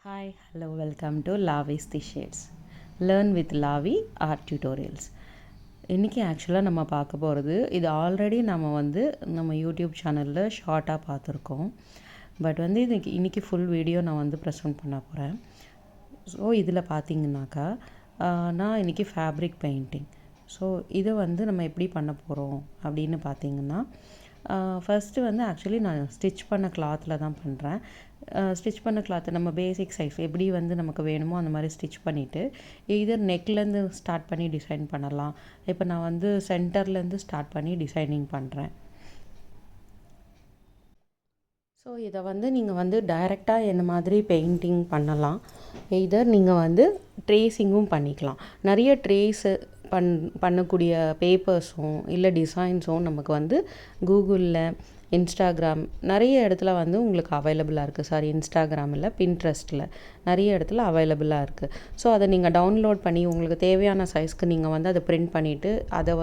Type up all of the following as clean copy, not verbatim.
Hi, hello, welcome to Lavi's The Shades. Learn with Lavi Art Tutorials. இன்றைக்கி ஆக்சுவலாக நம்ம பார்க்க போகிறது இது ஆல்ரெடி நம்ம யூடியூப் சேனலில் ஷார்ட்டாக பார்த்துருக்கோம். பட் இன்றைக்கி ஃபுல் வீடியோ நான் ப்ரெசென்ட் பண்ண போகிறேன். ஸோ இதில் பார்த்தீங்கன்னாக்கா நான் இன்றைக்கி ஃபேப்ரிக் பெயிண்டிங். ஸோ இதை நம்ம எப்படி பண்ண போகிறோம் அப்படின்னு பார்த்தீங்கன்னா, ஃபஸ்ட்டு ஆக்சுவலி நான் ஸ்டிச் பண்ண கிளாத்தில் தான் பண்ணுறேன். ஸ்டிச் பண்ண கிளாத்தை நம்ம பேசிக் சைஸ் எப்படி நமக்கு வேணுமோ அந்த மாதிரி ஸ்டிச் பண்ணிவிட்டு இதர் நெக்லேருந்து ஸ்டார்ட் பண்ணி டிசைன் பண்ணலாம். இப்போ நான் சென்டர்லேருந்து ஸ்டார்ட் பண்ணி டிசைனிங் பண்ணுறேன். ஸோ இதை நீங்கள் டைரெக்டாக என்ன மாதிரி பெயிண்டிங் பண்ணலாம். இதர் நீங்கள் ட்ரேஸிங்கும் பண்ணிக்கலாம். நிறைய ட்ரேஸு பண்ணக்கூடிய பேப்பர்ஸும் இல்லை டிசைன்ஸும் நமக்கு கூகுளில், இன்ஸ்டாகிராம் நிறைய இடத்துல உங்களுக்கு அவைலபிளாக இருக்குது. இன்ஸ்டாகிராம் இல்லை, பின்ட்ரெஸ்ட்டில் நிறைய இடத்துல அவைலபிளாக இருக்குது. ஸோ அதை நீங்கள் டவுன்லோட் பண்ணி உங்களுக்கு தேவையான சைஸ்க்கு நீங்கள் அதை பிரிண்ட் பண்ணிவிட்டு அதை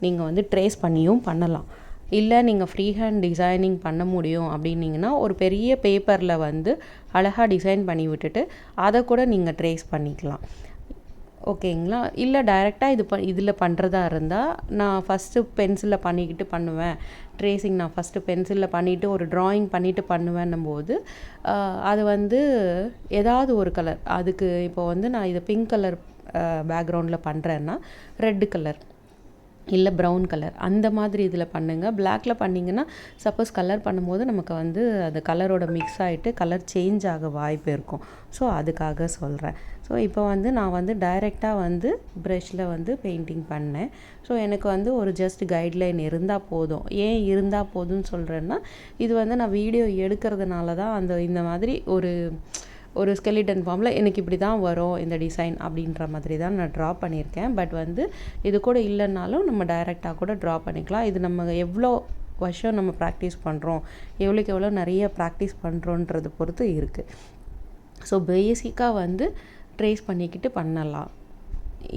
நீங்கள் ட்ரேஸ் பண்ணியும் பண்ணலாம். இல்லை நீங்கள் ஃப்ரீ ஹேண்ட் டிசைனிங் பண்ண முடியும் அப்படின்னிங்கன்னா ஒரு பெரிய பேப்பரில் அழகாக டிசைன் பண்ணி விட்டுட்டு அதை கூட நீங்கள் ட்ரேஸ் பண்ணிக்கலாம். ஓகேங்களா? இல்லை டைரெக்டாக இதில் பண்ணுறதா இருந்தால் நான் ஃபஸ்ட்டு பென்சிலில் பண்ணிக்கிட்டு பண்ணுவேன். ட்ரேசிங் நான் ஃபஸ்ட்டு பென்சிலில் பண்ணிவிட்டு ஒரு ட்ராயிங் பண்ணிவிட்டு பண்ணுவேன்னும் போது அது ஏதாவது ஒரு கலர் அதுக்கு இப்போ நான் இதை பிங்க் கலர் பேக்ரவுண்டில் பண்ணுறேன்னா ரெட்டு கலர் இல்லை ப்ரௌன் கலர் அந்த மாதிரி இதில் பண்ணுங்கள். பிளாக்கில் பண்ணிங்கன்னா சப்போஸ் கலர் பண்ணும்போது நமக்கு அந்த கலரோட மிக்ஸ் ஆகிட்டு கலர் சேஞ்ச் ஆக வாய்ப்பு இருக்கும். ஸோ அதுக்காக சொல்கிறேன். ஸோ இப்போ நான் டைரெக்டாக ப்ரஷில் பெயிண்டிங் பண்ணேன். ஸோ எனக்கு ஒரு ஜஸ்ட் கைட்லைன் இருந்தால் போதும். ஏன் இருந்தால் போதும்னு சொல்கிறேன்னா, இது நான் வீடியோ எடுக்கிறதுனால தான் இந்த மாதிரி ஒரு ஸ்கெலிட்டன் ஃபார்மில் எனக்கு இப்படி தான் வரும் இந்த டிசைன் அப்படின்ற மாதிரி தான் நான் ட்ரா பண்ணியிருக்கேன். பட் இது கூட இல்லைன்னாலும் நம்ம டைரெக்டாக கூட ட்ரா பண்ணிக்கலாம். இது நம்ம எவ்வளோ வருஷம் நம்ம ப்ராக்டிஸ் பண்ணுறோம், எவ்வளோக்கு எவ்வளோ நிறைய ப்ராக்டிஸ் பண்ணுறோன்றதை பொறுத்து இருக்குது. ஸோ பேசிக்காக ட்ரேஸ் பண்ணிக்கிட்டு பண்ணலாம்.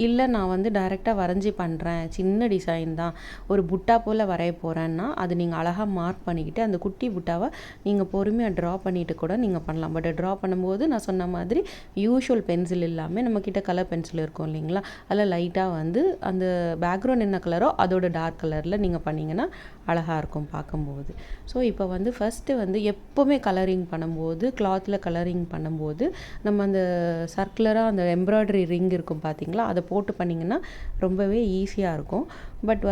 இல்லை நான் டைரெக்டாக வரைஞ்சி பண்ணுறேன், சின்ன டிசைன் தான், ஒரு புட்டா போல் வரைய போகிறேன்னா அது நீங்கள் அழகாக மார்க் பண்ணிக்கிட்டு அந்த குட்டி புட்டாவை நீங்கள் பொறுமையாக ட்ரா பண்ணிவிட்டு கூட நீங்கள் பண்ணலாம். பட் ட்ரா பண்ணும்போது நான் சொன்ன மாதிரி யூஷுவல் பென்சில் இல்லாமல் நம்மக்கிட்ட கலர் பென்சில் இருக்கும் இல்லைங்களா, அதில் லைட்டாக அந்த பேக்ரவுண்ட் என்ன கலரோ அதோட டார்க் கலரில் நீங்கள் பண்ணிங்கன்னா அழகாக இருக்கும் பார்க்கும்போது. ஸோ இப்போ ஃபஸ்ட்டு எப்போவுமே கலரிங் பண்ணும்போது, கிளாத்தில் கலரிங் பண்ணும்போது நம்ம அந்த சர்க்குலராக அந்த எம்ப்ராய்டரி ரிங் இருக்கும் பார்த்தீங்களா, அதை போட்டு பண்ணிங்கன்னா ரொம்பவே ஈஸியாக இருக்கும். பட்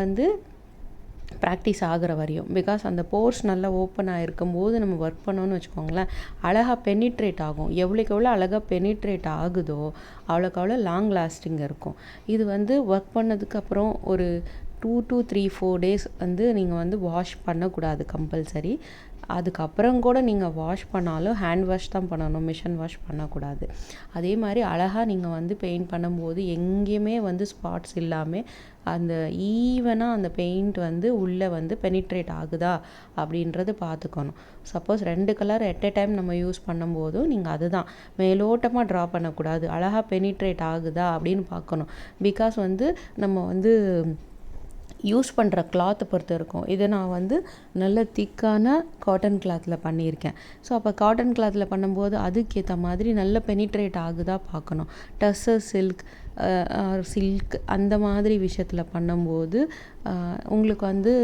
ப்ராக்டிஸ் ஆகிற வரையும், பிகாஸ் அந்த போர்ஸ் நல்லா ஓப்பன் ஆகிருக்கும் போது நம்ம ஒர்க் பண்ணோன்னு வச்சுக்கோங்களேன், அழகாக பெனிட்ரேட் ஆகும். எவ்வளோக்கு எவ்வளோ அழகாக பெனிட்ரேட் ஆகுதோ அவ்வளோக்கு அவ்வளோ லாங் லாஸ்டிங் இருக்கும். இது ஒர்க் பண்ணதுக்கப்புறம் ஒரு 2 to 3 4 days நீங்கள் வாஷ் பண்ணக்கூடாது கம்பல்சரி. அதுக்கப்புறம் கூட நீங்கள் வாஷ் பண்ணாலும் ஹேண்ட் வாஷ் தான் பண்ணணும், மிஷின் வாஷ் பண்ணக்கூடாது. அதே மாதிரி அழகாக நீங்கள் பெயிண்ட் பண்ணும்போது எங்கேயுமே ஸ்பாட்ஸ் இல்லாமல் அந்த ஈவனாக அந்த பெயிண்ட் உள்ளே பெனிட்ரேட் ஆகுதா அப்படின்றது பார்த்துக்கணும். Suppose 2 colour at a time நம்ம யூஸ் பண்ணும்போதும் நீங்கள் அதுதான் மேலோட்டமாக ட்ரா பண்ணக்கூடாது, அழகாக பெனிட்ரேட் ஆகுதா அப்படின்னு பார்க்கணும். பிகாஸ் நம்ம யூஸ் பண்ணுற கிளாத்தை பொறுத்து இருக்கும். இதை நான் நல்ல திக்கான காட்டன் கிளாத்தில் பண்ணியிருக்கேன். ஸோ அப்போ காட்டன் கிளாத்தில் பண்ணும்போது அதுக்கேற்ற மாதிரி நல்ல பெனிட்ரேட் ஆகுதா பார்க்கணும். டஸ்ஸர் சில்க் அந்த மாதிரி விஷயத்தில் பண்ணும்போது உங்களுக்கு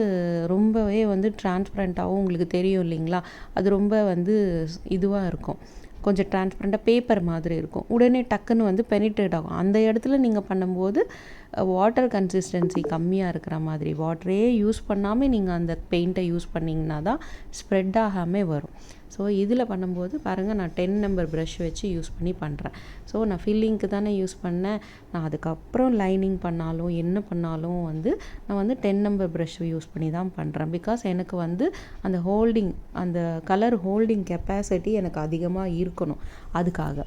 ரொம்பவே டிரான்ஸ்பரண்ட்டாகவும் உங்களுக்கு தெரியும் இல்லைங்களா, அது ரொம்ப இதுவாக இருக்கும், கொஞ்சம் டிரான்ஸ்பரண்ட்டாக பேப்பர் மாதிரி இருக்கும். உடனே டக்குன்னு பெனிட்ரேட் ஆகும். அந்த இடத்துல நீங்கள் பண்ணும்போது வாட்டர் கன்சிஸ்டன்சி கம்மியாக இருக்கிற மாதிரி, வாட்டரே யூஸ் பண்ணாமல் நீங்கள் அந்த பெயிண்ட்டை யூஸ் பண்ணிங்கன்னா தான் ஸ்ப்ரெட் ஆகாமல் வரும். ஸோ இதில் பண்ணும்போது பாருங்கள், நான் 10 நம்பர் ப்ரஷ் வச்சு யூஸ் பண்ணி பண்ணுறேன். ஸோ நான் ஃபில்லிங்க்கு தானே யூஸ் பண்ணேன். நான் அதுக்கப்புறம் லைனிங் பண்ணாலும் என்ன பண்ணாலும் நான் 10 நம்பர் ப்ரஷ் யூஸ் பண்ணி தான் பண்ணுறேன். பிகாஸ் எனக்கு அந்த ஹோல்டிங், அந்த கலர் ஹோல்டிங் கெப்பாசிட்டி எனக்கு அதிகமாக இருக்கணும் அதுக்காக.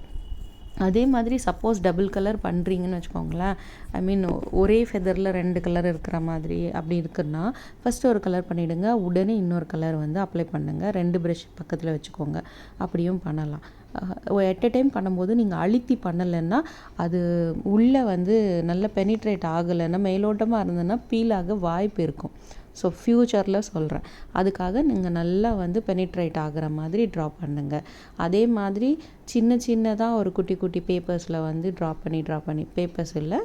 அதே மாதிரி சப்போஸ் டபுள் கலர் பண்ணுறீங்கன்னு வச்சுக்கோங்களேன், ஐ மீன் ஒரே ஃபெதரில் 2 கலர் இருக்கிற மாதிரி அப்படி இருக்குன்னா ஃபஸ்ட்டு ஒரு கலர் பண்ணிவிடுங்க, உடனே இன்னொரு கலர் அப்ளை பண்ணுங்கள், 2 ப்ரஷ் பக்கத்தில் வச்சுக்கோங்க. அப்படியும் பண்ணலாம். எட் எ டைம் பண்ணும்போது நீங்கள் அழுத்தி பண்ணலைன்னா அது உள்ளே நல்ல பெனிட்ரேட் ஆகலைன்னா, மேலோட்டமாக இருந்ததுன்னா பீல் ஆக வாய்ப்பு இருக்கும். ஸோ ஃப்யூச்சரில் சொல்கிறேன். அதுக்காக நீங்கள் நல்லா வந்து பெனிட்ரேட் ஆகிற மாதிரி ட்ரா பண்ணுங்கள். அதே மாதிரி சின்ன சின்னதாக ஒரு குட்டி குட்டி பேப்பர்ஸில் வந்து ட்ரா பண்ணி பேப்பர்ஸ் இல்லை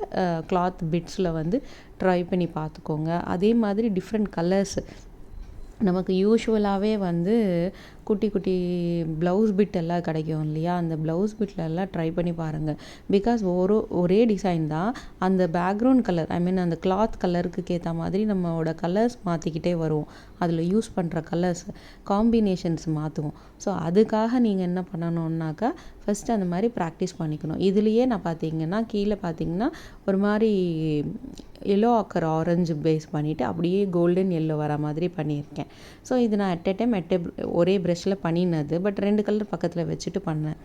கிளாத் பிட்ஸில் வந்து ட்ரை பண்ணி பார்த்துக்கோங்க. அதே மாதிரி டிஃப்ரெண்ட் கலர்ஸ் நமக்கு யூஷுவலாகவே வந்து குட்டி குட்டி ப்ளவுஸ் பிட் எல்லாம் கிடைக்கும் இல்லையா, அந்த ப்ளவுஸ் பிட்டில் எல்லாம் ட்ரை பண்ணி பாருங்கள். பிகாஸ் ஒரே டிசைன் தான், அந்த பேக்ரவுண்ட் கலர் அந்த கிளாத் கலருக்கு ஏற்ற மாதிரி நம்மளோட கலர்ஸ் மாற்றிக்கிட்டே வருவோம். அதில் யூஸ் பண்ணுற கலர்ஸ் காம்பினேஷன்ஸ் மாற்றுவோம். ஸோ அதுக்காக நீங்கள் என்ன பண்ணணுன்னாக்கா ஃபஸ்ட்டு அந்த மாதிரி ப்ராக்டிஸ் பண்ணிக்கணும். இதுலேயே நான் பார்த்தீங்கன்னா கீழே பார்த்தீங்கன்னா ஒரு மாதிரி எல்லோ ஆக்கர் ஆரஞ்சு பேஸ் பண்ணிவிட்டு அப்படியே கோல்டன் எல்லோ வர மாதிரி பண்ணியிருக்கேன். ஸோ இது நான் அட் எ டைம் ஒரே ப்ரஷ்ஷில் பண்ணினது, பட் 2 கலர் பக்கத்தில் வச்சுட்டு பண்ணேன்.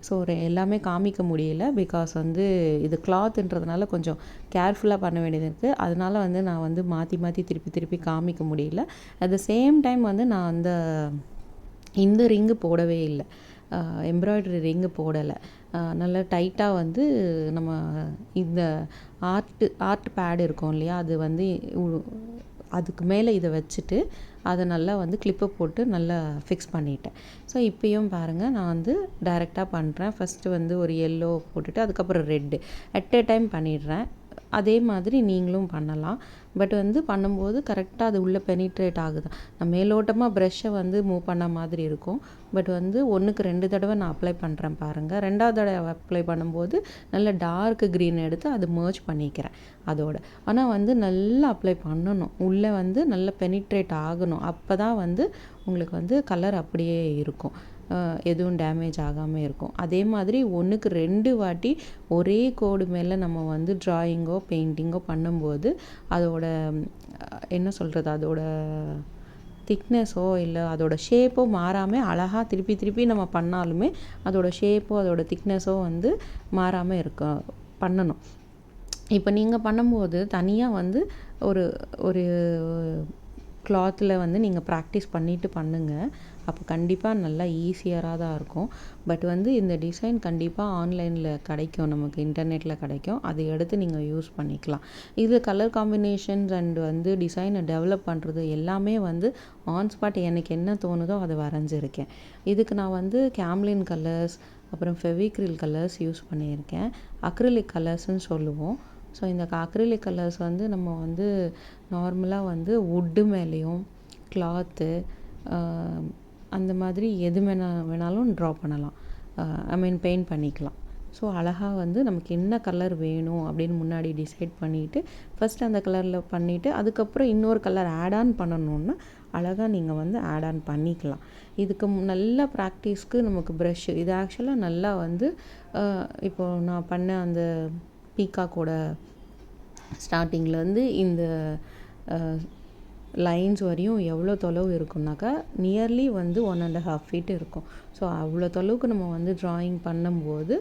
ஸோ எல்லாமே காமிக்க முடியல, பிகாஸ் வந்து இது கிளாத்துன்றதுனால கொஞ்சம் கேர்ஃபுல்லாக பண்ண வேண்டியது இருக்குது. அதனால வந்து நான் வந்து மாற்றி திருப்பி காமிக்க முடியல. அட் த சேம் டைம் வந்து நான் இந்த ரிங்கு போடவே இல்லை, எம்ப்ராய்டரி ரிங்கு போடலை. நல்லா டைட்டாக வந்து நம்ம இந்த ஆர்ட் பேட் இருக்கும் இல்லையா, அது வந்து அதுக்கு மேலே இதை வச்சுட்டு அதை நல்லா வந்து கிளிப்பை போட்டு நல்லா ஃபிக்ஸ் பண்ணிட்டேன். ஸோ இப்போயும் பாருங்கள், நான் வந்து டைரெக்டாக பண்ணுறேன். ஃபஸ்ட்டு வந்து ஒரு எல்லோ போட்டுட்டு அதுக்கப்புறம் ரெட்டு அட் எ டைம் பண்ணிடுறேன். அதே மாதிரி நீங்களும் பண்ணலாம். பட் வந்து பண்ணும்போது கரெக்டாக அது உள்ளே பெனிட்ரேட் ஆகுது. நான் மேலோட்டமாக ப்ரெஷ்ஷை வந்து மூவ் பண்ண மாதிரி இருக்கும். பட் வந்து 1க்கு 2 தடவை நான் அப்ளை பண்ணுறேன் பாருங்கள். 2வது தடவை அப்ளை பண்ணும்போது நல்ல டார்க் க்ரீன் எடுத்து அது மர்ஜ் பண்ணிக்கிறேன் அதோட. ஆனால் வந்து நல்லா அப்ளை பண்ணணும், உள்ளே வந்து நல்லா பெனிட்ரேட் ஆகணும். அப்போ தான் வந்து உங்களுக்கு வந்து கலர் அப்படியே இருக்கும், எதுவும் டேமேஜ் ஆகாமல் இருக்கும். அதே மாதிரி 1க்கு 2 வாட்டி ஒரே கோடு மேலே நம்ம வந்து ட்ராயிங்கோ பெயிண்டிங்கோ பண்ணும்போது அதோட என்ன சொல்கிறது, அதோட திக்னஸோ இல்லை அதோட ஷேப்போ மாறாமல் அழகாக திருப்பி நம்ம பண்ணாலுமே அதோட ஷேப்போ அதோட திக்னஸோ வந்து மாறாமல் பண்ணணும். இப்போ நீங்கள் பண்ணும்போது தனியாக வந்து ஒரு ஒரு கிளாத்தில் வந்து நீங்கள் ப்ராக்டிஸ் பண்ணிவிட்டு பண்ணுங்கள். அப்போ கண்டிப்பாக நல்லா ஈஸியராக தான் இருக்கும். பட் வந்து இந்த டிசைன் கண்டிப்பாக ஆன்லைனில் கிடைக்கும், நமக்கு இன்டர்நெட்டில் கிடைக்கும். அதை எடுத்து நீங்கள் யூஸ் பண்ணிக்கலாம். இது கலர் காம்பினேஷன்ஸ் அண்ட் வந்து டிசைனை டெவலப் பண்ணுறது எல்லாமே வந்து ஆன் ஸ்பாட் எனக்கு என்ன தோணுதோ அதை வரைஞ்சிருக்கேன். இதுக்கு நான் வந்து கேம்லின் கலர்ஸ் அப்புறம் ஃபெவிக்ரில் கலர்ஸ் யூஸ் பண்ணியிருக்கேன். அக்ரிலிக் கலர்ஸ்ன்னு சொல்லுவோம். ஸோ இந்த அக்ரிலிக் கலர்ஸ் வந்து நம்ம வந்து நார்மலாக வந்து வுட்டு மேலேயும் கிளாத்து அந்த மாதிரி எது வேணாலும் ட்ரா பண்ணலாம், பெயிண்ட் பண்ணிக்கலாம். ஸோ அழகாக வந்து நமக்கு என்ன கலர் வேணும் அப்படின்னு முன்னாடி டிசைட் பண்ணிவிட்டு ஃபஸ்ட்டு அந்த கலரில் பண்ணிவிட்டு அதுக்கப்புறம் இன்னொரு கலர் ஆட் ஆன் பண்ணணுன்னா அழகாக நீங்கள் வந்து ஆட் ஆன் பண்ணிக்கலாம். இதுக்கு நல்ல ப்ராக்டிஸ்க்கு நமக்கு ப்ரஷ்ஷு இது ஆக்சுவலாக நல்லா வந்து இப்போது நான் பண்ண அந்த பீகாக்கோட ஸ்டார்டிங்லேருந்து இந்த லைன்ஸ் வரையும் எவ்வளோ தொலைவு இருக்குன்னாக்கா நியர்லி வந்து 1.5 ஃபீட் இருக்கும். ஸோ அவ்வளோ தொலைவுக்கு நம்ம வந்து ட்ராயிங் பண்ணும்போது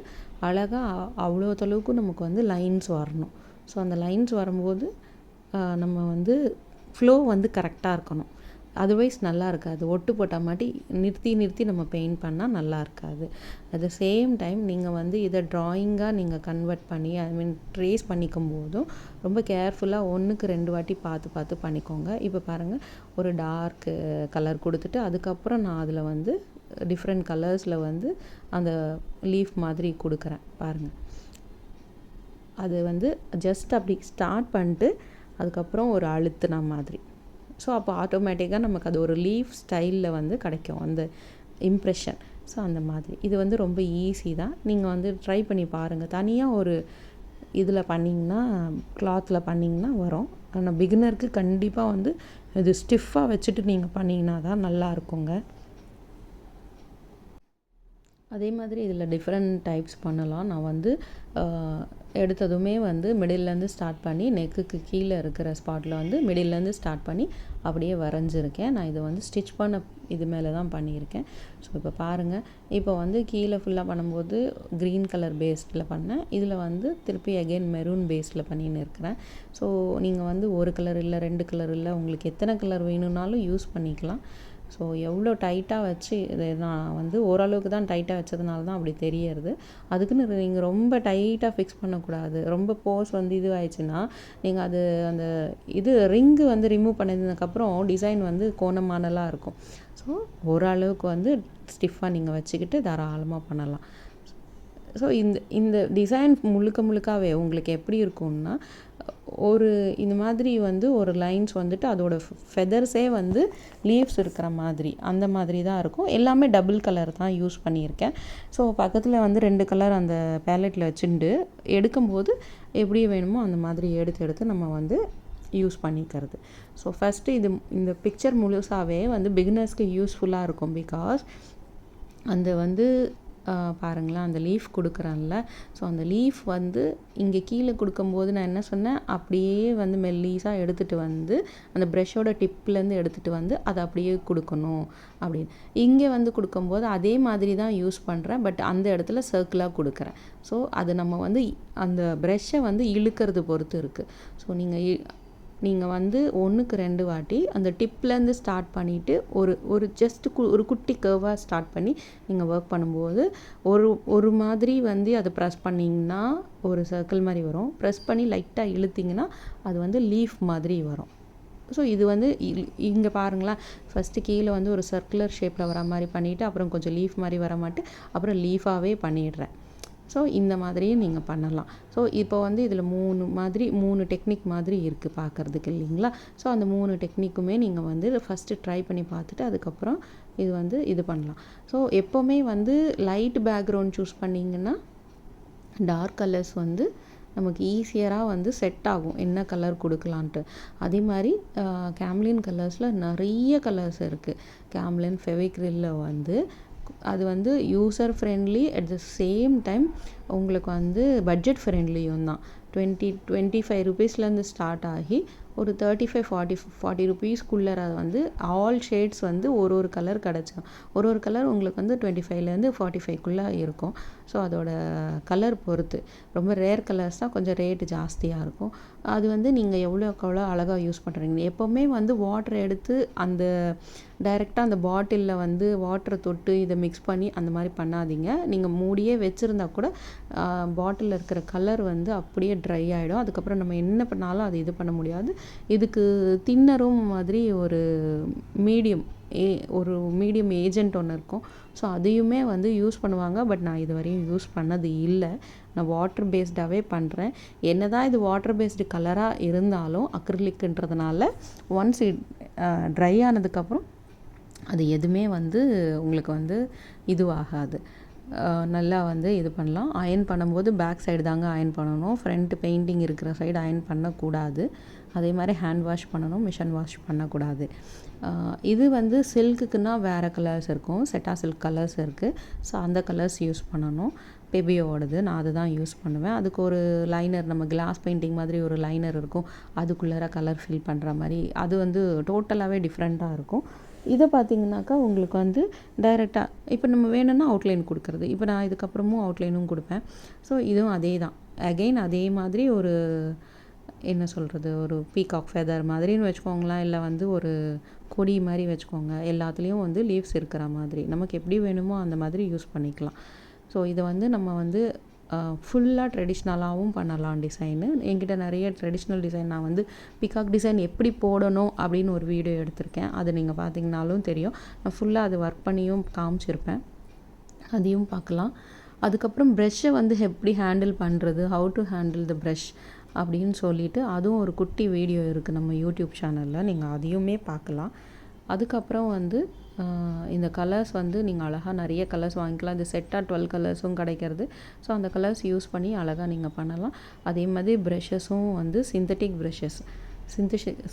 அழகாக அவ்வளோ தொலைவுக்கு நமக்கு வந்து லைன்ஸ் வரணும். ஸோ அந்த லைன்ஸ் வரும்போது நம்ம வந்து ஃப்ளோ வந்து கரெக்டாக இருக்கணும். அதர்வைஸ் நல்லா இருக்காது, ஒட்டு போட்டால் மாட்டி நிறுத்தி நம்ம பெயிண்ட் பண்ணால் நல்லா இருக்காது. அட் த சேம் டைம் நீங்கள் வந்து இதை ட்ராயிங்காக நீங்கள் கன்வெர்ட் பண்ணி ட்ரேஸ் பண்ணிக்கும் போதும் ரொம்ப கேர்ஃபுல்லாக 1க்கு 2 வாட்டி பார்த்து பண்ணிக்கோங்க. இப்போ பாருங்கள், ஒரு டார்க் கலர் கொடுத்துட்டு அதுக்கப்புறம் நான் அதில் வந்து டிஃப்ரெண்ட் கலர்ஸில் வந்து அந்த லீஃப் மாதிரி கொடுக்குறேன் பாருங்கள். அது வந்து ஜஸ்ட் அப்படி ஸ்டார்ட் பண்ணிட்டு அதுக்கப்புறம் ஒரு அழுத்தின மாதிரி. ஸோ அப்போ ஆட்டோமேட்டிக்காக நமக்கு அது ஒரு லீஃப் ஸ்டைலில் வந்து கிடைக்கும் அந்த இம்ப்ரெஷன். ஸோ அந்த மாதிரி இது வந்து ரொம்ப ஈஸி தான். நீங்கள் வந்து ட்ரை பண்ணி பாருங்கள். தனியாக ஒரு இதில் பண்ணிங்கன்னா கிளாத்தில் பண்ணிங்கன்னா வரும். ஆனால் பிகினருக்கு கண்டிப்பாக வந்து இது ஸ்டிஃபாக வச்சுட்டு நீங்கள் பண்ணிங்கன்னா தான் நல்லா இருக்குங்க. அதே மாதிரி இதில் டிஃப்ரெண்ட் டைப்ஸ் பண்ணலாம். நான் வந்து எடுத்ததுமே வந்து மிடில்லேருந்து ஸ்டார்ட் பண்ணி நெக்குக்கு கீழே இருக்கிற ஸ்பாட்டில் வந்து மிடில்லேருந்து ஸ்டார்ட் பண்ணி அப்படியே வரைஞ்சிருக்கேன். நான் இதை வந்து ஸ்டிச் பண்ண இது மேலே தான் பண்ணியிருக்கேன். ஸோ இப்போ பாருங்கள், இப்போ வந்து கீழே ஃபுல்லாக பண்ணும்போது க்ரீன் கலர் பேஸில் பண்ணேன். இதில் வந்து திருப்பி அகெயின் மெரூன் பேஸில் பண்ணின்னு இருக்கிறேன். ஸோ நீங்கள் வந்து ஒரு கலர் இல்லை 2 கலர் இல்லை உங்களுக்கு எத்தனை கலர் வேணும்னாலும் யூஸ் பண்ணிக்கலாம். ஸோ எவ்வளோ டைட்டாக வச்சு இது நான் வந்து ஓரளவுக்கு தான் டைட்டாக வச்சதுனால தான் அப்படி தெரியறது. அதுக்குன்னு நீங்கள் ரொம்ப டைட்டாக ஃபிக்ஸ் பண்ணக்கூடாது. ரொம்ப போஸ் வந்து இது ஆயிடுச்சுன்னா நீங்கள் அது அந்த இது ரிங்கு வந்து ரிமூவ் பண்ணதுக்கப்புறம் டிசைன் வந்து கோணமானலாம் இருக்கும். ஸோ ஓரளவுக்கு வந்து ஸ்டிஃபாக நீங்கள் வச்சுக்கிட்டு தாராளமாக பண்ணலாம். ஸோ இந்த இந்த டிசைன் முழுக்கவே உங்களுக்கு எப்படி இருக்கும்னா ஒரு இந்த மாதிரி வந்து ஒரு லைன்ஸ் வந்துட்டு அதோட ஃபெதர்ஸே வந்து லீவ்ஸ் இருக்கிற மாதிரி அந்த மாதிரி தான் இருக்கும். எல்லாமே டபுள் கலர் தான் யூஸ் பண்ணியிருக்கேன். ஸோ பக்கத்தில் வந்து 2 கலர் அந்த பேலட்டில் வச்சுட்டு எடுக்கும்போது எப்படி வேணுமோ அந்த மாதிரி எடுத்து நம்ம வந்து யூஸ் பண்ணிக்கிறது. ஸோ ஃபஸ்ட்டு இந்த பிக்சர் முழுசாகவே வந்து பிகினர்ஸ்க்கு யூஸ்ஃபுல்லாக இருக்கும். பிகாஸ் அந்த வந்து பாருங்களேன் அந்த லீஃப் கொடுக்குறேன்ல, ஸோ அந்த லீஃப் வந்து இங்கே கீழே கொடுக்கும்போது நான் என்ன சொன்னேன், அப்படியே வந்து மெல்லீஸாக எடுத்துகிட்டு வந்து அந்த ப்ரெஷ்ஷோட டிப்லேருந்து எடுத்துகிட்டு வந்து அதை அப்படியே கொடுக்கணும் அப்படின்னு. இங்கே வந்து கொடுக்கும்போது அதே மாதிரி தான் யூஸ் பண்ணுறேன், பட் அந்த இடத்துல சர்க்கிளாக கொடுக்குறேன். ஸோ அது நம்ம வந்து அந்த ப்ரெஷ்ஷை வந்து இழுக்கிறது பொறுத்து இருக்குது. ஸோ நீங்கள் வந்து 1க்கு 2 வாட்டி அந்த டிப்லேருந்து ஸ்டார்ட் பண்ணிவிட்டு ஒரு ஒரு குட்டி கர்வாக ஸ்டார்ட் பண்ணி நீங்கள் ஒர்க் பண்ணும்போது ஒரு மாதிரி வந்து அதை ப்ரெஸ் பண்ணிங்கன்னா ஒரு சர்க்கிள் மாதிரி வரும். ப்ரெஸ் பண்ணி லைட்டாக இழுத்திங்கன்னா அது வந்து லீஃப் மாதிரி வரும். ஸோ இது வந்து இங்கே பாருங்களேன், ஃபஸ்ட்டு கீழே வந்து ஒரு சர்க்குலர் ஷேப்பில் வர மாதிரி பண்ணிவிட்டு அப்புறம் கொஞ்சம் லீஃப் மாதிரி வர மாட்டு அப்புறம் லீஃபாகவே பண்ணிடுறேன். ஸோ இந்த மாதிரியும் நீங்கள் பண்ணலாம். ஸோ இப்போ வந்து இதில் 3 டெக்னிக் மாதிரி இருக்குது பார்க்குறதுக்கு இல்லைங்களா. ஸோ அந்த 3 டெக்னிக்குமே நீங்கள் வந்து ஃபஸ்ட்டு ட்ரை பண்ணி பார்த்துட்டு அதுக்கப்புறம் இது பண்ணலாம். ஸோ எப்போவுமே வந்து லைட் பேக்ரவுண்ட் சூஸ் பண்ணிங்கன்னா டார்க் கலர்ஸ் வந்து நமக்கு ஈஸியராக வந்து செட் ஆகும், என்ன கலர் கொடுக்கலான்ட்டு. அதே மாதிரி கேம்லின் கலர்ஸில் நிறைய கலர்ஸ் இருக்குது. கேம்லின் ஃபெவிக்ரில்ல வந்து அது வந்து user friendly at the same time உங்களுக்கு வந்து பட்ஜெட் ஃப்ரெண்ட்லியும் தான். 25 ருபீஸ்லேருந்து ஸ்டார்ட் ஆகி ஒரு 35-40 ருபீஸ்க்குள்ளே வந்து ஆல் ஷேட்ஸ் வந்து ஒரு கலர் கிடச்சிடும். ஒரு கலர் உங்களுக்கு வந்து 25லேருந்து 45க்குள்ளே இருக்கும். ஸோ அதோட கலர் பொறுத்து ரொம்ப ரேர் கலர்ஸ் தான் கொஞ்சம் ரேட்டு ஜாஸ்தியாக இருக்கும். அது வந்து நீங்கள் எவ்வளோ அழகாக யூஸ் பண்ணுறீங்க. எப்போவுமே வந்து வாட்டர் எடுத்து அந்த டைரெக்டாக அந்த பாட்டிலில் வந்து வாட்டரை தொட்டு இதை மிக்ஸ் பண்ணி அந்த மாதிரி பண்ணாதீங்க. நீங்கள் மூடியே வச்சுருந்தா கூட பாட்டிலில் இருக்கிற கலர் வந்து அப்படியே ட்ரை ஆகிடும். அதுக்கப்புறம் நம்ம என்ன பண்ணாலும் அது இது பண்ண முடியாது. இதுக்கு தின்னரும் மாதிரி ஒரு மீடியம் ஏஜென்ட் ஒன்று இருக்கும். ஸோ அதையுமே வந்து யூஸ் பண்ணுவாங்க. பட் நான் இது வரையும் யூஸ் பண்ணது இல்லை. நான் வாட்டர் பேஸ்டாகவே பண்ணுறேன். என்ன தான் இது வாட்டர் பேஸ்டு கலராக இருந்தாலும் அக்ரிலிக்ன்றதுனால ஒன்ஸ் ட்ரை ஆனதுக்கப்புறம் அது எதுவுமே வந்து உங்களுக்கு வந்து இதுவாகாது. நல்லா வந்து இது பண்ணலாம். அயர்ன் பண்ணும்போது பேக் சைடு தாங்க அயர்ன் பண்ணணும். ஃப்ரண்ட் பெயிண்டிங் இருக்கிற சைடு அயர்ன் பண்ணக்கூடாது. அதே மாதிரி ஹேண்ட் வாஷ் பண்ணணும், மிஷின் வாஷ் பண்ணக்கூடாது. இது வந்து சில்க்குக்குன்னா வேறு கலர்ஸ் இருக்கும், செட்டா சில்க் கலர்ஸ் இருக்குது. ஸோ அந்த கலர்ஸ் யூஸ் பண்ணணும். பெபியோடது நான் அதை தான் யூஸ் பண்ணுவேன். அதுக்கு ஒரு லைனர், நம்ம கிளாஸ் பெயிண்டிங் மாதிரி ஒரு லைனர் இருக்கும், அதுக்குள்ளார கலர் ஃபில் பண்ணுற மாதிரி. அது வந்து டோட்டலாகவே டிஃப்ரெண்ட்டாக இருக்கும். இதை பார்த்திங்கனாக்கா உங்களுக்கு வந்து டைரெக்டாக இப்போ நம்ம வேணும்னா அவுட்லைன் கொடுக்குறது. இப்போ நான் இதுக்கப்புறமும் அவுட்லைனும் கொடுப்பேன். ஸோ இதுவும் அதே தான். அகெயின் அதே மாதிரி ஒரு என்ன சொல்கிறது, ஒரு பீகாக் ஃபெதர் மாதிரின்னு வச்சுக்கோங்களேன், இல்லை வந்து ஒரு கொடி மாதிரி வச்சுக்கோங்க. எல்லாத்துலேயும் வந்து லீவ்ஸ் இருக்கிற மாதிரி நமக்கு எப்படி வேணுமோ அந்த மாதிரி யூஸ் பண்ணிக்கலாம். ஸோ இதை வந்து நம்ம வந்து ஃபுல்லாக ட்ரெடிஷ்னலாகவும் பண்ணலாம் டிசைனு. என்கிட்ட நிறைய ட்ரெடிஷ்னல் டிசைன், நான் வந்து பிகாக் டிசைன் எப்படி போடணும் அப்படின்னு ஒரு வீடியோ எடுத்திருக்கேன். அது நீங்கள் பார்த்தீங்கனாலும் தெரியும். நான் ஃபுல்லாக அது ஒர்க் பண்ணியும் காமிச்சிருப்பேன், அதையும் பார்க்கலாம். அதுக்கப்புறம் ப்ரெஷ்ஷை வந்து எப்படி ஹேண்டில் பண்ணுறது, how to handle the brush அப்படின்னு சொல்லிட்டு அதுவும் ஒரு குட்டி வீடியோ இருக்குது நம்ம யூடியூப் சேனலில், நீங்கள் அதையுமே பார்க்கலாம். அதுக்கப்புறம் வந்து இந்த கலர்ஸ் வந்து நீங்கள் அழகாக நிறைய கலர்ஸ் வாங்கிக்கலாம். இந்த செட்டாக 12 கலர்ஸும் கிடைக்கிறது. ஸோ அந்த கலர்ஸ் யூஸ் பண்ணி அழகாக நீங்கள் பண்ணலாம். அதே மாதிரி ப்ரெஷ்ஷஸும் வந்து சிந்தட்டிக் ப்ரெஷ்ஷஸ்,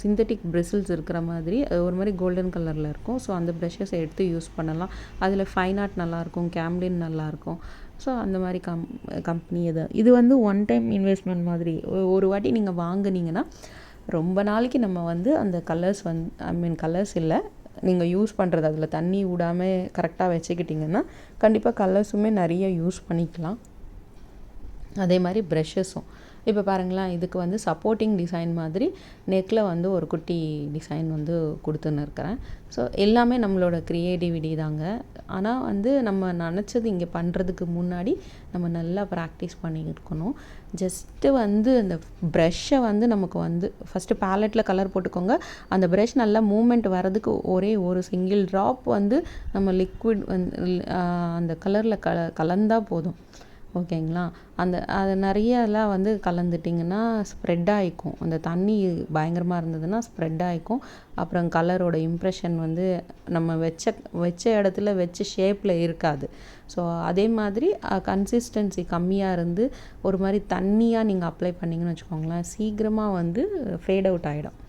சிந்தட்டிக் பிரிசில்ஸ் இருக்கிற மாதிரி ஒரு மாதிரி கோல்டன் கலரில் இருக்கும். ஸோ அந்த ப்ரெஷ்ஷஸ் எடுத்து யூஸ் பண்ணலாம். அதில் ஃபைன் ஆர்ட் நல்லாயிருக்கும், கேம்லின் நல்லாயிருக்கும். ஸோ அந்த மாதிரி கம்பெனி இது வந்து ஒன் டைம் இன்வெஸ்ட்மெண்ட் மாதிரி. ஒரு வாட்டி நீங்கள் வாங்குனீங்கன்னா ரொம்ப நாளைக்கு நம்ம வந்து அந்த கலர்ஸ் கலர்ஸ் இல்லை, நீங்கள் யூஸ் பண்ணுறது அதில் தண்ணி விடாமல் கரெக்டாக வச்சுக்கிட்டிங்கன்னா கண்டிப்பாக கலர்ஸுமே நிறைய யூஸ் பண்ணிக்கலாம். அதே மாதிரி ப்ரெஷ்ஷஸும் இப்போ பாருங்களேன், இதுக்கு வந்து சப்போர்ட்டிங் டிசைன் மாதிரி நெக்கில் வந்து ஒரு குட்டி டிசைன் வந்து கொடுத்துன்னு இருக்கிறேன். ஸோ எல்லாமே நம்மளோட க்ரியேட்டிவிட்டி தாங்க. ஆனால் வந்து நம்ம நினச்சது இங்கே பண்ணுறதுக்கு முன்னாடி நம்ம நல்லா ப்ராக்டிஸ் பண்ணியிருக்கணும். ஜஸ்ட்டு வந்து அந்த ப்ரஷ்ஷை வந்து நமக்கு வந்து ஃபஸ்ட்டு பேலட்டில் கலர் போட்டுக்கோங்க. அந்த ப்ரஷ் நல்லா மூமெண்ட் வரதுக்கு ஒரே ஒரு சிங்கிள் ட்ராப் வந்து நம்ம லிக்விட் அந்த கலரில் கலந்தால் போதும். ஓகேங்களா? அது நிறையலாம் வந்து கலந்துட்டிங்கன்னா ஸ்ப்ரெட் ஆகிக்கும். அந்த தண்ணி பயங்கரமாக இருந்ததுன்னா ஸ்ப்ரெட் ஆகிக்கும். அப்புறம் கலரோட இம்ப்ரெஷன் வந்து நம்ம வச்ச இடத்துல வச்ச ஷேப்பில் இருக்காது. ஸோ அதே மாதிரி கன்சிஸ்டன்சி கம்மியாக இருந்து ஒரு மாதிரி தண்ணியாக நீங்கள் அப்ளை பண்ணிங்கன்னு வச்சுக்கோங்களேன், சீக்கிரமாக வந்து ஃபேட் அவுட் ஆகிடும்.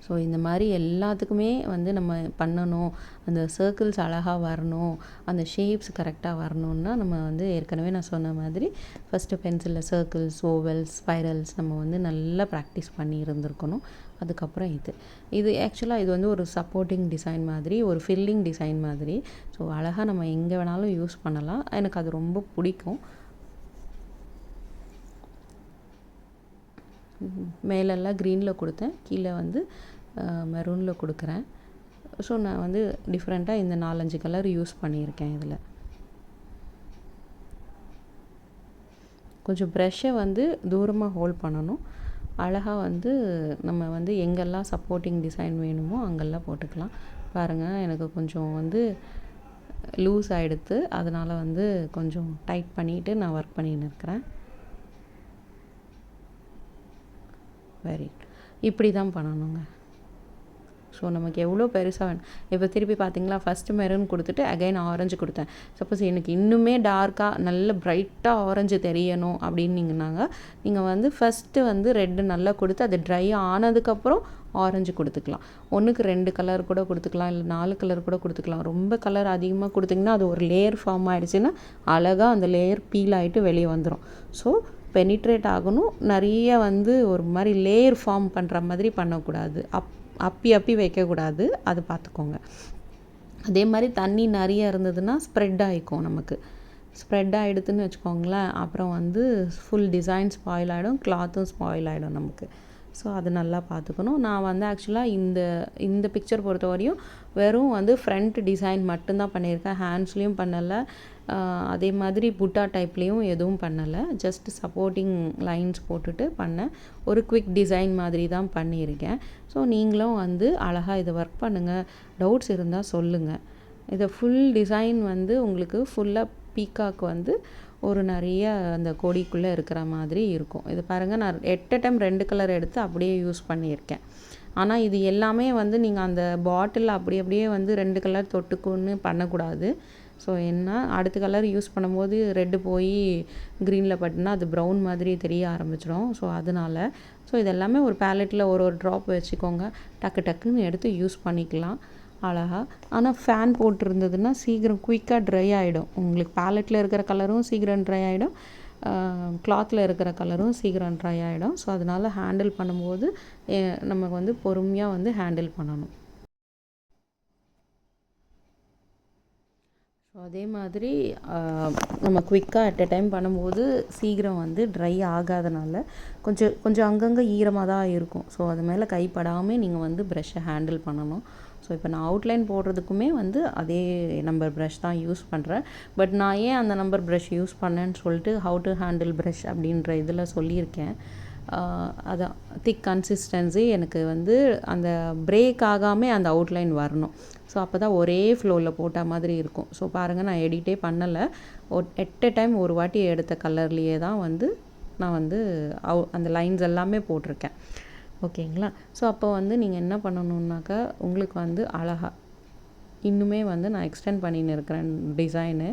ஸோ இந்த மாதிரி எல்லாத்துக்குமே வந்து நம்ம பண்ணணும். அந்த சர்க்கிள்ஸ் அழகாக வரணும், அந்த ஷேப்ஸ் கரெக்டாக வரணுன்னா நம்ம வந்து ஏற்கனவே நான் சொன்ன மாதிரி ஃபஸ்ட்டு பென்சிலில் சர்க்கிள்ஸ், ஓவல்ஸ், ஸ்பைரல்ஸ் நம்ம வந்து நல்லா ப்ராக்டிஸ் பண்ணி இருந்திருக்கணும். அதுக்கப்புறம் இது ஆக்சுவலாக இது வந்து ஒரு சப்போர்ட்டிங் டிசைன் மாதிரி, ஒரு ஃபில்லிங் டிசைன் மாதிரி. ஸோ அழகாக நம்ம எங்கே வேணாலும் யூஸ் பண்ணலாம். எனக்கு அது ரொம்ப பிடிக்கும். மேலெல்லாம் க்ரீனில் கொடுத்தேன், கீழே வந்து மெரூனில் கொடுக்குறேன். ஸோ நான் வந்து டிஃப்ரெண்ட்டாக இந்த 4-5 கலர் யூஸ் பண்ணியிருக்கேன். இதில் கொஞ்சம் ப்ரெஷ்ஷை வந்து தூரமாக ஹோல்ட் பண்ணணும். அழகாக வந்து நம்ம வந்து எங்கெல்லாம் சப்போர்ட்டிங் டிசைன் வேணுமோ அங்கெல்லாம் போட்டுக்கலாம். பாருங்கள், எனக்கு கொஞ்சம் வந்து லூஸ் ஆகிடுது, அதனால் வந்து கொஞ்சம் டைட் பண்ணிவிட்டு நான் ஒர்க் பண்ணின்னு இருக்கிறேன். வெரி இப்படி தான் பண்ணணுங்க. ஸோ நமக்கு எவ்வளோ பெருசாக வேணும். இப்போ திருப்பி பார்த்தீங்களா, ஃபஸ்ட்டு மெரூன் கொடுத்துட்டு அகைன் ஆரஞ்சு கொடுத்தேன். சப்போஸ் எனக்கு இன்னுமே டார்க்காக நல்ல ப்ரைட்டாக ஆரஞ்சு தெரியணும் அப்படின்னீங்கன்னாங்க, நீங்கள் வந்து ஃபஸ்ட்டு வந்து ரெட்டு நல்லா கொடுத்து அது ட்ரை ஆனதுக்கப்புறம் ஆரஞ்சு கொடுத்துக்கலாம். 1க்கு 2 கலர் கூட கொடுத்துக்கலாம், இல்லை 4 கலர் கூட கொடுத்துக்கலாம். ரொம்ப கலர் அதிகமாக கொடுத்திங்கன்னா அது ஒரு லேயர் ஃபார்ம் ஆகிடுச்சின்னா அழகாக அந்த லேயர் பீல் ஆகிட்டு வெளியே வந்துடும். ஸோ பெனிட்ரேட் ஆகணும். நிறைய வந்து ஒரு மாதிரி லேயர் ஃபார்ம் பண்ணுற மாதிரி பண்ணக்கூடாது, அப்பி வைக்கக்கூடாது. அது பார்த்துக்கோங்க. அதே மாதிரி தண்ணி நிறைய இருந்ததுன்னா ஸ்ப்ரெட் ஆகிக்கும். நமக்கு ஸ்ப்ரெட் ஆகிடுதுன்னு வச்சுக்கோங்களேன், அப்புறம் வந்து ஃபுல் டிசைன் ஸ்பாயில் ஆகிடும், கிளாத்தும் ஸ்பாயில் ஆகிடும் நமக்கு. ஸோ அது நல்லா பார்த்துக்கணும். நான் வந்து ஆக்சுவலாக இந்த பிக்சர் பொறுத்த வரையும் வெறும் வந்து ஃப்ரண்ட் டிசைன் மட்டும்தான் பண்ணியிருக்கேன். ஹேண்ட்ஸ்லேயும் பண்ணலை, அதே மாதிரி புட்டா டைப்லேயும் எதுவும் பண்ணலை. ஜஸ்ட் சப்போர்ட்டிங் லைன்ஸ் போட்டுட்டு பண்ணேன். ஒரு குவிக் டிசைன் மாதிரி தான் பண்ணியிருக்கேன். ஸோ நீங்களும் வந்து அழகாக இதை ஒர்க் பண்ணுங்கள். டவுட்ஸ் இருந்தால் சொல்லுங்கள். இதை ஃபுல் டிசைன் வந்து உங்களுக்கு ஃபுல்லாக பீக்காக்கு வந்து ஒரு நிறைய அந்த கொடிக்குள்ளே இருக்கிற மாதிரி இருக்கும். இது பாருங்கள், நான் 8 டைம் 2 கலர் எடுத்து அப்படியே யூஸ் பண்ணியிருக்கேன். ஆனால் இது எல்லாமே வந்து நீங்கள் அந்த பாட்டில் அப்படியே வந்து 2 கலர் தொட்டுக்குன்னு பண்ணக்கூடாது. ஸோ என்ன அடுத்த கலர் யூஸ் பண்ணும்போது ரெட்டு போய் க்ரீனில் பட்டுனா அது ப்ரௌன் மாதிரி தெரிய ஆரம்பிச்சிடும். ஸோ அதனால் இதெல்லாமே ஒரு பேலட்டில் ஒரு ட்ராப் வச்சுக்கோங்க, டக்குன்னு எடுத்து யூஸ் பண்ணிக்கலாம் அழகாக. ஆனால் ஃபேன் போட்டிருந்ததுன்னா சீக்கிரம் குயிக்காக ட்ரை ஆகிடும். உங்களுக்கு பேலட்டில் இருக்கிற கலரும் சீக்கிரம் ட்ரை ஆகிடும், கிளாத்தில் இருக்கிற கலரும் சீக்கிரம் ட்ரை ஆகிடும். ஸோ அதனால் ஹேண்டில் பண்ணும்போது நமக்கு வந்து பொறுமையாக வந்து ஹேண்டில் பண்ணணும். ஸோ அதே மாதிரி நம்ம குயிக்காக அட் எ டைம் பண்ணும்போது சீக்கிரம் வந்து ட்ரை ஆகாதனால கொஞ்சம் அங்கங்கே ஈரமாக தான் இருக்கும். ஸோ அது மேலே கைப்படாமல் நீங்கள் வந்து ப்ரஷ்ஷை ஹேண்டில் பண்ணணும். ஸோ இப்போ நான் அவுட்லைன் போடுறதுக்குமே வந்து அதே நம்பர் ப்ரஷ் தான் யூஸ் பண்ணுறேன். பட் நான் ஏன் அந்த நம்பர் ப்ரஷ் யூஸ் பண்ணேன்னு சொல்லிட்டு ஹவு டு ஹேண்டில் ப்ரஷ் அப்படின்ற இதில் சொல்லியிருக்கேன். அதான் திக் கன்சிஸ்டன்சி எனக்கு வந்து அந்த பிரேக் ஆகாமல் அந்த அவுட்லைன் வரணும். ஸோ அப்போ தான் ஒரே ஃப்ளோவில் போட்ட மாதிரி இருக்கும். ஸோ பாருங்கள், நான் எடிட்டே பண்ணலை, எட் எ டைம் ஒரு வாட்டி எடுத்த கலர்லேயே தான் வந்து நான் வந்து அந்த லைன்ஸ் எல்லாமே போட்டிருக்கேன். ஓகேங்களா? ஸோ அப்போ வந்து நீங்கள் என்ன பண்ணணுன்னாக்கா, உங்களுக்கு வந்து அழகாக இன்னுமே வந்து நான் எக்ஸ்டெண்ட் பண்ணின்னு இருக்கிறேன் டிசைனு.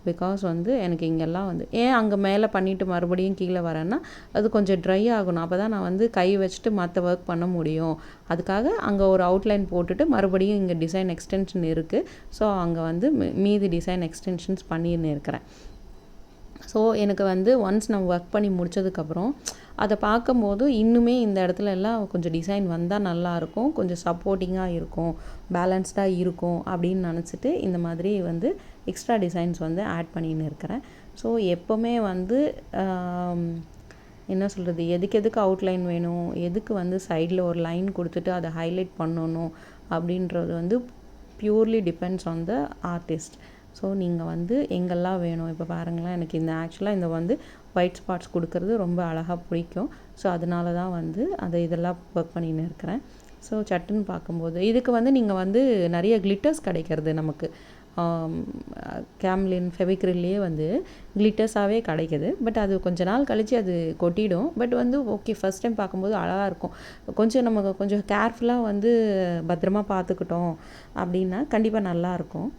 பிகாஸ் வந்து எனக்கு இங்கெல்லாம் வந்து ஏன் அங்கே மேலே பண்ணிவிட்டு மறுபடியும் கீழே வரேன்னா அது கொஞ்சம் ட்ரை ஆகணும். அப்போ தான் நான் வந்து கை வச்சுட்டு மற்ற ஒர்க் பண்ண முடியும். அதுக்காக அங்கே ஒரு அவுட்லைன் போட்டுட்டு மறுபடியும் இங்கே டிசைன் எக்ஸ்டென்ஷன் இருக்குது. ஸோ அங்கே வந்து மீதி டிசைன் எக்ஸ்டென்ஷன்ஸ் பண்ணின்னு இருக்கிறேன். ஸோ எனக்கு வந்து ஒன்ஸ் நான் ஒர்க் பண்ணி முடித்ததுக்கப்புறம் அதை பார்க்கும்போது இன்னுமே இந்த இடத்துல எல்லாம் கொஞ்சம் டிசைன் வந்தால் நல்லாயிருக்கும், கொஞ்சம் சப்போர்ட்டிங்காக இருக்கும், பேலன்ஸ்டாக இருக்கும் அப்படின்னு நினச்சிட்டு இந்த மாதிரி வந்து எக்ஸ்ட்ரா டிசைன்ஸ் வந்து ஆட் பண்ணின்னு இருக்கிறேன். ஸோ எப்போவுமே வந்து என்ன சொல்கிறது, எதுக்கு அவுட்லைன் வேணும், எதுக்கு வந்து சைடில் ஒரு லைன் கொடுத்துட்டு அதை ஹைலைட் பண்ணணும் அப்படின்றது வந்து purely depends on the artist. So நீங்கள் வந்து எங்கெல்லாம் வேணும், இப்போ பாருங்களேன், எனக்கு இந்த ஆக்சுவலாக இந்த வந்து ஒயிட் ஸ்பாட்ஸ் கொடுக்கறது ரொம்ப அழகாக பிடிக்கும். ஸோ அதனால தான் வந்து இதெல்லாம் ஒர்க் பண்ணின்னு இருக்கிறேன். ஸோ சட்டுன்னு பார்க்கும்போது இதுக்கு வந்து நீங்கள் வந்து நிறைய கிளிட்டர்ஸ் கிடைக்கிறது நமக்கு கேம்லின் ஃபெவிக்ரில்லையே வந்து கிளிட்டர்ஸாகவே கிடைக்கிது. பட் அது கொஞ்ச நாள் கழித்து அது கொட்டிடும். பட் வந்து ஓகே, ஃபஸ்ட் டைம் பார்க்கும்போது அழகாக இருக்கும். கொஞ்சம் நமக்கு கொஞ்சம் கேர்ஃபுல்லாக வந்து பத்திரமா பார்த்துக்கிட்டோம் அப்படின்னா கண்டிப்பாக நல்லாயிருக்கும்.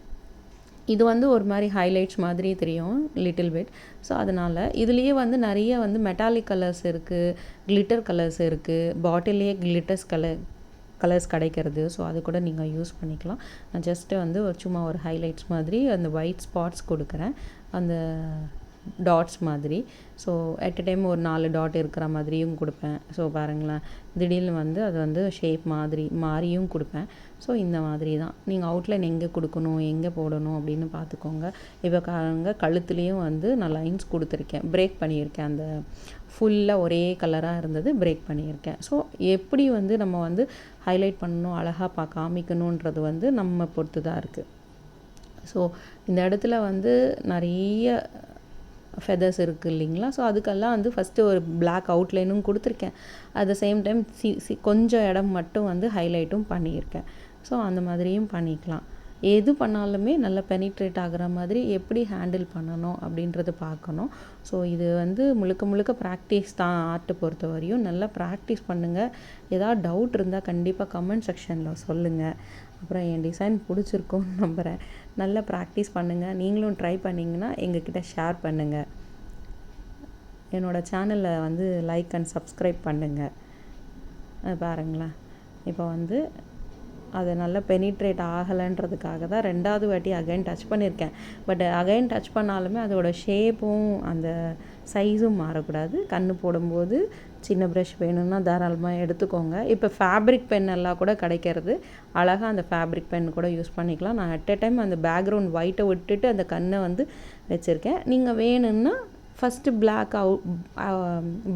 இது வந்து ஒரு மாதிரி ஹைலைட்ஸ் மாதிரி தெரியும் லிட்டில் பிட். ஸோ அதனால் இதுலேயே வந்து நிறைய வந்து மெட்டாலிக் கலர்ஸ் இருக்குது, கிளிட்டர் கலர்ஸ் இருக்குது, பாட்டிலே கிளிட்டர்ஸ் கலர்ஸ் கிடைக்கிறது. ஸோ அது கூட நீங்கள் யூஸ் பண்ணிக்கலாம். நான் ஜஸ்ட்டு வந்து சும்மா ஒரு ஹைலைட்ஸ் மாதிரி அந்த ஒயிட் ஸ்பாட்ஸ் கொடுக்குறேன், அந்த டாட்ஸ் மாதிரி. ஸோ அட் எ டைம் ஒரு 4 டாட் இருக்கிற மாதிரியும் கொடுப்பேன். ஸோ பாருங்களேன், திடீர்னு வந்து அது வந்து ஷேப் மாதிரி மாறியும் கொடுப்பேன். ஸோ இந்த மாதிரி தான் நீங்கள் அவுட்லைன் எங்கே கொடுக்கணும், எங்கே போடணும் அப்படின்னு பார்த்துக்கோங்க. இப்போ கழுத்துலேயும் வந்து நான் லைன்ஸ் கொடுத்துருக்கேன், பிரேக் பண்ணியிருக்கேன். அந்த ஃபுல்லாக ஒரே கலராக இருந்தது, பிரேக் பண்ணியிருக்கேன். ஸோ எப்படி வந்து நம்ம வந்து ஹைலைட் பண்ணணும், அழகாக காமிக்கணுன்றது வந்து நம்ம பொறுத்து தான் இருக்குது. ஸோ இந்த இடத்துல வந்து நிறைய ஃபெதர்ஸ் இருக்குது இல்லைங்களா. ஸோ அதுக்கெல்லாம் வந்து ஃபஸ்ட்டு ஒரு பிளாக் அவுட்லைனும் கொடுத்துருக்கேன். அட் த சேம் டைம் கொஞ்சம் இடம் மட்டும் வந்து ஹைலைட்டும் பண்ணியிருக்கேன். ஸோ அந்த மாதிரியும் பண்ணிக்கலாம். எது பண்ணாலுமே நல்லா பெனிட்ரேட் ஆகிற மாதிரி எப்படி ஹேண்டில் பண்ணணும் அப்படின்றத பார்க்கணும். ஸோ இது வந்து முழுக்க ப்ராக்டிஸ் தான். ஆர்ட்டை பொறுத்த வரையும் நல்லா ப்ராக்டிஸ் பண்ணுங்கள். ஏதாவது டவுட் இருந்தால் கண்டிப்பாக கமெண்ட் செக்ஷனில் சொல்லுங்கள். அப்புறம் என் டிசைன் பிடிச்சிருக்கும்னு நம்புகிறேன். நல்லா ப்ராக்டிஸ் பண்ணுங்கள். நீங்களும் ட்ரை பண்ணிங்கன்னா எங்ககிட்ட ஷேர் பண்ணுங்கள். என்னோடய சேனலை வந்து லைக் அண்ட் சப்ஸ்கிரைப் பண்ணுங்கள். பாருங்களேன், இப்போ வந்து அது நல்லா பெனிட்ரேட் ஆகலைன்றதுக்காக தான் 2வது வாட்டி அகைன் டச் பண்ணியிருக்கேன். பட் அகைன் டச் பண்ணாலுமே அதோட ஷேப்பும் அந்த சைஸும் மாறக்கூடாது. கண்ணு போடும்போது சின்ன ப்ரஷ் வேணும்னா தாராளமாக எடுத்துக்கோங்க. இப்போ ஃபேப்ரிக் பென் எல்லாம் கூட கிடைக்கிறது, அழகாக அந்த ஃபேப்ரிக் பென் கூட யூஸ் பண்ணிக்கலாம். நான் அட் எ டைம் அந்த பேக்ரவுண்ட் ஒயிட்டை விட்டுட்டு அந்த கண்ணை வந்து வச்சுருக்கேன். நீங்கள் வேணும்னா ஃபஸ்ட்டு பிளாக்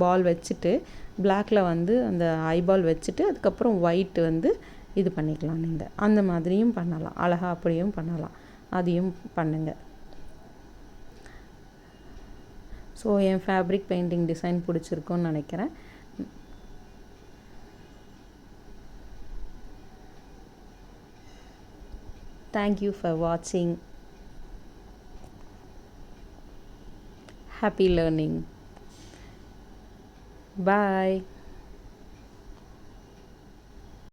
பால் வச்சுட்டு பிளாக்கில் வந்து அந்த ஐபால் வச்சுட்டு அதுக்கப்புறம் ஒயிட் வந்து இது பண்ணிக்கலாம். நீங்கள் அந்த மாதிரியும் பண்ணலாம், அழகாக அப்படியும் பண்ணலாம். அதையும் பண்ணுங்கள். ஸோ என் ஃபேப்ரிக் பெயிண்டிங் டிசைன் பிடிச்சிருக்குன்னு நினைக்கிறேன். தேங்க்யூ ஃபார் வாட்சிங். Happy learning. பாய்.